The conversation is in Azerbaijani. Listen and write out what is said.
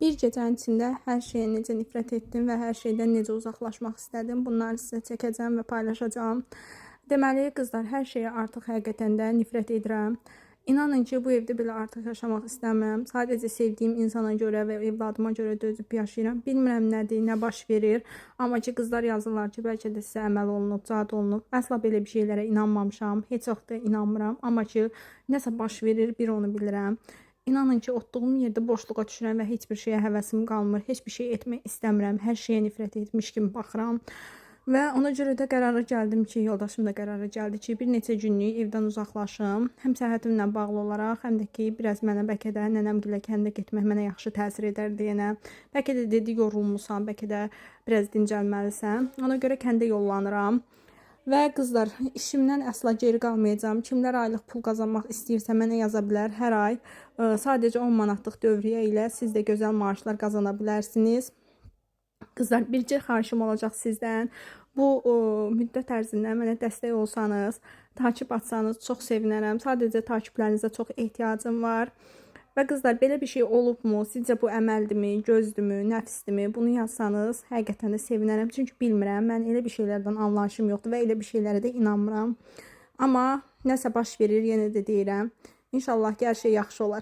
Bir gecənin içində hər şeyə necə nifrət etdim və hər şeydən necə uzaqlaşmaq istədim. Bunları sizə çəkəcəm və paylaşacağım. Deməli, qızlar, hər şeyə artıq həqiqətən də nifrət edirəm. İnanın ki, bu evdə belə artıq yaşamaq istəmirəm. Sadəcə sevdiyim insana görə və evladıma görə dözüb yaşayıram. Bilmirəm nədir, nə baş verir. Amma ki, qızlar yazırlar ki, bəlkə də sizə əməl olunub, cad olunub. Əsla belə bir şeylərə inanmamışam. Heç vaxt da inanmıram. Amma ki, nəsə baş verir, bir onu bilirəm. İnanın ki, otduğum yerdə boşluğa düşürəm və heç bir şeyə həvəsim qalmır. Heç bir şey etmək istəmirəm. Hər şeyə nifrət etmiş kimi baxıram. Və ona görə də qərara gəldim ki, yoldaşım da qərara gəldi ki, bir neçə günlük evdən uzaqlaşım. Həm səhhətimlə bağlı olaraq, həm də ki, biraz mənə bəlkə də nənəmgilə kəndə getmək mənə yaxşı təsir edər deyənə. Bəlkə də dedi, yorulmusan, bəlkə də biraz dincəlməlisən. Ona görə kəndə yollanıram. Və qızlar, işimdən əsla geri qalmayacağam. Kimlər aylıq pul qazanmaq istəyirsə mənə yaza bilər. Hər ay sadəcə 10 manatlıq dövriyyə ilə siz də gözəl maaşlar qazana bilərsiniz. Qızlar, bircə xahişim olacaq sizdən. Bu müddət ərzində mənə dəstək olsanız, takip atsanız çox sevinərəm. Sadəcə takiplərinizə çox ehtiyacım var. Və qızlar, belə bir şey olubmu? Sizcə bu əməldimi, gözdürmü, nəfsdimi? Bunu yazsanız həqiqətən də sevinərəm. Çünki bilmirəm, mən elə bir şeylərdən anlayışım yoxdur və elə bir şeylərə də inanmıram. Amma nəsə baş verir, yenə də deyirəm. İnşallah ki, hər şey yaxşı olar.